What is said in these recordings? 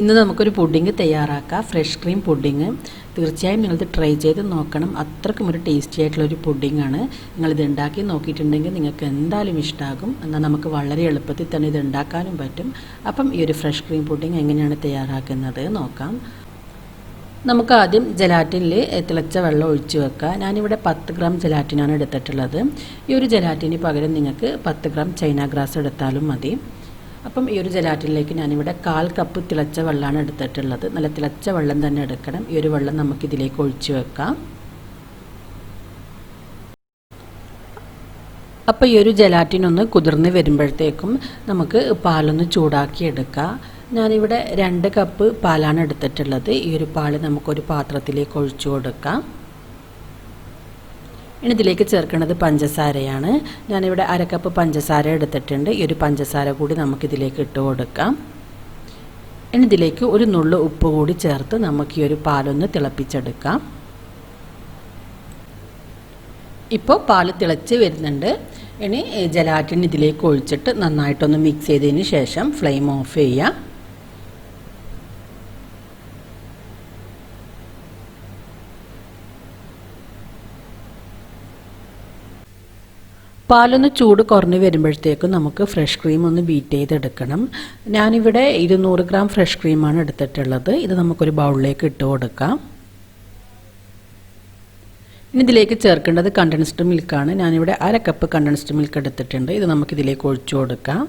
ഇന്ന് നമുക്കൊരു പുഡിംഗ് തയ്യാറാക്കാം. Fresh cream pudding. തീർച്ചയായും നിങ്ങളിത് ട്രൈ ചെയ്ത് നോക്കണം. അത്രക്കും ഒരു ടേസ്റ്റി ആയിട്ടുള്ളൊരു പുഡിംഗാണ്. നിങ്ങളിത് ഉണ്ടാക്കി നോക്കിയിട്ടുണ്ടെങ്കിൽ നിങ്ങൾക്ക് എന്തായാലും ഇഷ്ടമാകും. എന്നാൽ നമുക്ക് വളരെ എളുപ്പത്തിൽ തന്നെ ഇത് ഉണ്ടാക്കാനും പറ്റും. അപ്പം ഈ ഒരു ഫ്രഷ് ക്രീം പുഡിംഗ് എങ്ങനെയാണ് തയ്യാറാക്കുന്നത് നോക്കാം. നമുക്ക് ആദ്യം ജലാറ്റിനിൽ തിളച്ച വെള്ളം ഒഴിച്ച് വെക്കാം. ഞാനിവിടെ 10 ഗ്രാം ജലാറ്റിനാണ് എടുത്തിട്ടുള്ളത്. ഈ ഒരു ജലാറ്റിന് പകരം നിങ്ങൾക്ക് 10 ഗ്രാം ചൈന ഗ്രാസ് എടുത്താലും മതി. അപ്പം ഈ ഒരു ജലാറ്റിനിലേക്ക് ഞാനിവിടെ 1/4 കപ്പ് തിളച്ച വെള്ളമാണ് എടുത്തിട്ടുള്ളത്. നല്ല തിളച്ച വെള്ളം തന്നെ എടുക്കണം. ഈ ഒരു വെള്ളം നമുക്കിതിലേക്ക് ഒഴിച്ച് വെക്കാം. അപ്പോൾ ഈ ഒരു ജലാറ്റിനൊന്ന് കുതിർന്ന് വരുമ്പോഴത്തേക്കും നമുക്ക് പാലൊന്ന് ചൂടാക്കി എടുക്കാം. ഞാനിവിടെ 2 കപ്പ് പാലാണ് എടുത്തിട്ടുള്ളത്. ഈ ഒരു പാൽ നമുക്കൊരു പാത്രത്തിലേക്ക് ഒഴിച്ചു കൊടുക്കാം. ഇനി ഇതിലേക്ക് ചേർക്കുന്നത് പഞ്ചസാരയാണ്. ഞാനിവിടെ 1/2 കപ്പ് പഞ്ചസാര എടുത്തിട്ടുണ്ട്. ഈ ഒരു പഞ്ചസാര കൂടി നമുക്കിതിലേക്ക് ഇട്ട് കൊടുക്കാം. ഇനി ഇതിലേക്ക് ഒരു നുള്ളു ഉപ്പ് കൂടി ചേർത്ത് നമുക്ക് ഈ ഒരു പാലൊന്ന് തിളപ്പിച്ചെടുക്കാം. ഇപ്പോൾ പാൽ തിളച്ച് വരുന്നുണ്ട്. ഇനി ജലാറ്റിൻ ഇതിലേക്ക് ഒഴിച്ചിട്ട് നന്നായിട്ടൊന്ന് മിക്സ് ചെയ്തതിന് ശേഷം ഫ്ലെയിം ഓഫ് ചെയ്യാം. പാലൊന്ന് ചൂട് കുറഞ്ഞ് വരുമ്പോഴത്തേക്കും നമുക്ക് ഫ്രഷ് ക്രീം ഒന്ന് ബീറ്റ് ചെയ്തെടുക്കണം. ഞാനിവിടെ 200 ഗ്രാം ഫ്രഷ് ക്രീമാണ് എടുത്തിട്ടുള്ളത്. ഇത് നമുക്കൊരു ബൗളിലേക്ക് ഇട്ട് കൊടുക്കാം. ഇനി ഇതിലേക്ക് ചേർക്കേണ്ടത് കണ്ടൻസ്ഡ് മിൽക്കാണ്. ഞാനിവിടെ 1/2 കപ്പ് കണ്ടൻസ്ഡ് മിൽക്ക് എടുത്തിട്ടുണ്ട്. ഇത് നമുക്കിതിലേക്ക് ഒഴിച്ചു കൊടുക്കാം.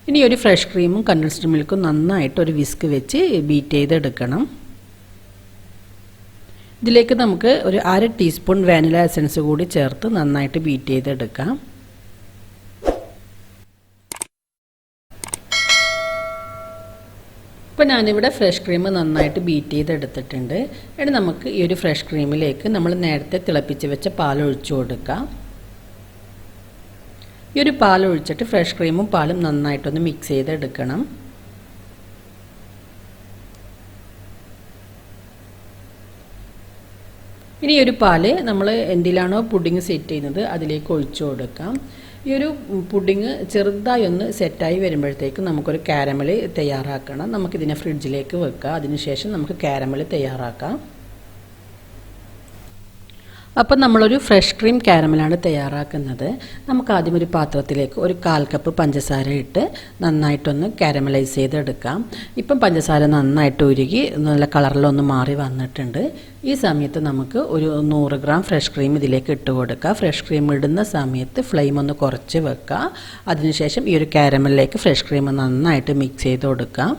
ഇനി ഒരു ഫ്രഷ് ക്രീമും കണ്ടൻസ്ഡ് മിൽക്കും നന്നായിട്ട് ഒരു വിസ്ക് വെച്ച് ബീറ്റ് ചെയ്തെടുക്കണം. ഇതിലേക്ക് നമുക്ക് ഒരു 1/2 ടീസ്പൂൺ വാനില എസൻസ് കൂടി ചേർത്ത് നന്നായിട്ട് ബീറ്റ് ചെയ്തെടുക്കാം. ഇപ്പോൾ ഞാനിവിടെ ഫ്രഷ് ക്രീം നന്നായിട്ട് ബീറ്റ് ചെയ്തെടുത്തിട്ടുണ്ട്. ഇനി നമുക്ക് ഈ ഒരു ഫ്രഷ് ക്രീമിലേക്ക് നമ്മൾ നേരത്തെ തിളപ്പിച്ച് വെച്ച പാൽ ഒഴിച്ചു കൊടുക്കാം. ഈ ഒരു പാൽ ഒഴിച്ചിട്ട് ഫ്രഷ് ക്രീമും പാലും നന്നായിട്ടൊന്ന് മിക്സ് ചെയ്തെടുക്കണം. ഇനി ഒരു പാല് നമ്മൾ എന്തിലാണോ പുഡിങ് സെറ്റ് ചെയ്യുന്നത് അതിലേക്ക് ഒഴിച്ചു കൊടുക്കാം. ഈ ഒരു പുഡിങ് ചെറുതായി ഒന്ന് സെറ്റായി വരുമ്പോഴത്തേക്കും നമുക്കൊരു കാരമൽ തയ്യാറാക്കണം. നമുക്കിതിനെ ഫ്രിഡ്ജിലേക്ക് വെക്കാം. അതിനുശേഷം നമുക്ക് കാരമൽ തയ്യാറാക്കാം. അപ്പം നമ്മളൊരു ഫ്രഷ് ക്രീം കാരമലാണ് തയ്യാറാക്കുന്നത്. നമുക്ക് ആദ്യം ഒരു പാത്രത്തിലേക്ക് ഒരു 1/4 കപ്പ് പഞ്ചസാര ഇട്ട് നന്നായിട്ടൊന്ന് കാരമലൈസ് ചെയ്തെടുക്കാം. ഇപ്പം പഞ്ചസാര നന്നായിട്ട് ഉരുകി നല്ല കളറിലൊന്ന് മാറി വന്നിട്ടുണ്ട്. ഈ സമയത്ത് നമുക്ക് ഒരു 100 ഗ്രാം ഫ്രഷ് ക്രീം ഇതിലേക്ക് ഇട്ട് കൊടുക്കുക. ഫ്രഷ് ക്രീം ഇടുന്ന സമയത്ത് ഫ്ലെയിം ഒന്ന് കുറച്ച് വെക്കുക. അതിനുശേഷം ഈ ഒരു കാരമലിലേക്ക് ഫ്രഷ് ക്രീം നന്നായിട്ട് മിക്സ് ചെയ്ത് കൊടുക്കാം.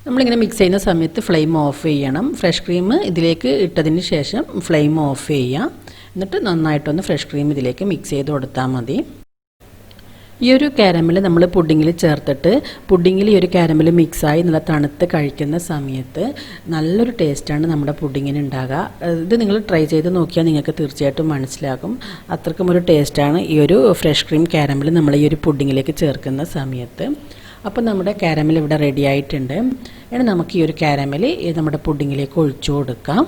നമ്മളിങ്ങനെ മിക്സ് ചെയ്യുന്ന സമയത്ത് ഫ്ലെയിം ഓഫ് ചെയ്യണം. ഫ്രഷ് ക്രീം ഇതിലേക്ക് ഇട്ടതിന് ശേഷം ഫ്ലെയിം ഓഫ് ചെയ്യാം. എന്നിട്ട് നന്നായിട്ടൊന്ന് ഫ്രഷ് ക്രീം ഇതിലേക്ക് മിക്സ് ചെയ്ത് കൊടുത്താൽ മതി. ഈ ഒരു കാരമൽ നമ്മൾ പുഡിങ്ങിൽ ചേർത്തിട്ട് പുഡിങ്ങിൽ ഈ ഒരു കാരമൽ മിക്സായി നല്ല തണുത്ത് കഴിക്കുന്ന സമയത്ത് നല്ലൊരു ടേസ്റ്റാണ് നമ്മുടെ പുഡിങ്ങിന് ഉണ്ടാകുക. ഇത് നിങ്ങൾ ട്രൈ ചെയ്ത് നോക്കിയാൽ നിങ്ങൾക്ക് തീർച്ചയായിട്ടും മനസ്സിലാകും. അത്രക്കും ഒരു ടേസ്റ്റാണ് ഈ ഒരു ഫ്രഷ് ക്രീം കാരമൽ നമ്മൾ ഈ ഒരു പുഡിങ്ങിലേക്ക് ചേർക്കുന്ന സമയത്ത്. അപ്പോൾ നമ്മുടെ കാരമൽ ഇവിടെ റെഡി ആയിട്ടുണ്ട്. ഇനി നമുക്ക് ഈ ഒരു കാരമൽ നമ്മുടെ പുഡിങ്ങിലേക്ക് ഒഴിച്ചു കൊടുക്കാം.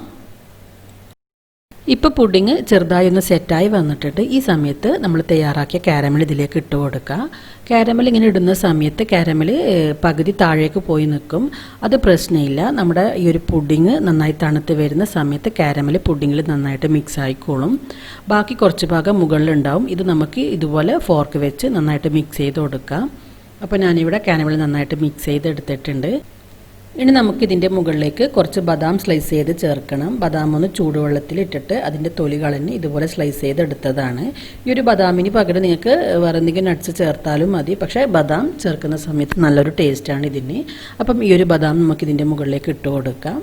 ഇപ്പോൾ പുഡിങ് ചെറുതായി ഒന്ന് സെറ്റായി വന്നിട്ടുണ്ട്. ഈ സമയത്ത് നമ്മൾ തയ്യാറാക്കിയ കാരമൽ ഇതിലേക്ക് ഇട്ട് കൊടുക്കുക. കാരമൽ ഇങ്ങനെ ഇടുന്ന സമയത്ത് കാരമൽ പകുതി താഴേക്ക് പോയി നിൽക്കും. അത് പ്രശ്നമില്ല. നമ്മുടെ ഈ ഒരു പുഡിങ് നന്നായി തണുത്ത് വരുന്ന സമയത്ത് കാരമൽ പുഡിങ്ങിൽ നന്നായിട്ട് മിക്സ് ആയിക്കോളും. ബാക്കി കുറച്ച് ഭാഗം മുകളിലുണ്ടാവും. ഇത് നമുക്ക് ഇതുപോലെ ഫോർക്ക് വെച്ച് നന്നായിട്ട് മിക്സ് ചെയ്ത് കൊടുക്കാം. അപ്പോൾ ഞാനിവിടെ കാരമൽ നന്നായിട്ട് മിക്സ് ചെയ്തെടുത്തിട്ടുണ്ട്. ഇനി നമുക്കിതിൻ്റെ മുകളിലേക്ക് കുറച്ച് ബദാം സ്ലൈസ് ചെയ്ത് ചേർക്കണം. ബദാം ഒന്ന് ചൂടുവെള്ളത്തിൽ ഇട്ടിട്ട് അതിൻ്റെ തൊലി കളഞ്ഞ് ഇതുപോലെ സ്ലൈസ് ചെയ്തെടുത്തതാണ്. ഈ ഒരു ബദാമിന് പകരം നിങ്ങൾക്ക് വേറെ എന്തെങ്കിലും നട്ട്സ് ചേർത്താലും മതി. പക്ഷേ ബദാം ചേർക്കുന്ന സമയത്ത് നല്ലൊരു ടേസ്റ്റാണ് ഇതിന്. അപ്പം ഈ ഒരു ബദാം നമുക്കിതിൻ്റെ മുകളിലേക്ക് ഇട്ട് കൊടുക്കാം.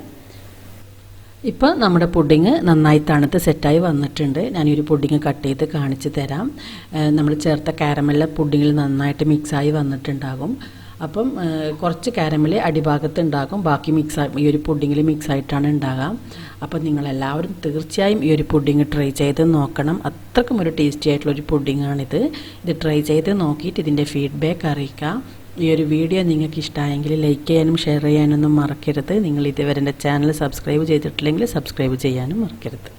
ഇപ്പോൾ നമ്മുടെ പുഡിങ് നന്നായി തണുത്ത് സെറ്റായി വന്നിട്ടുണ്ട്. ഞാനൊരു പുഡിങ് കട്ട് ചെയ്ത് കാണിച്ച് തരാം. നമ്മൾ ചേർത്ത കാരമൽ പുഡിങ്ങിൽ നന്നായിട്ട് മിക്സായി വന്നിട്ടുണ്ടാകും. അപ്പം കുറച്ച് കാരമൽ അടിഭാഗത്ത് ഉണ്ടാകും. ബാക്കി ഈ ഒരു പുഡിങ്ങിൽ മിക്സായിട്ടാണ് ഉണ്ടാകുക. അപ്പം നിങ്ങളെല്ലാവരും തീർച്ചയായും ഈ ഒരു പുഡിങ് ട്രൈ ചെയ്ത് നോക്കണം. അത്രക്കും ഒരു ടേസ്റ്റി ആയിട്ടുള്ളൊരു പുഡിങ്ങാണിത്. ഇത് ട്രൈ ചെയ്ത് നോക്കിയിട്ട് ഇതിൻ്റെ ഫീഡ്ബാക്ക് അറിയിക്കാം. ഈ ഒരു വീഡിയോ നിങ്ങൾക്ക് ഇഷ്ടമായെങ്കിൽ ലൈക്ക് ചെയ്യാനും ഷെയർ ചെയ്യാനൊന്നും മറക്കരുത്. നിങ്ങൾ ഇതുവരെ എൻ്റെ ചാനൽ സബ്സ്ക്രൈബ് ചെയ്തിട്ടില്ലെങ്കിൽ സബ്സ്ക്രൈബ് ചെയ്യാനും മറക്കരുത്.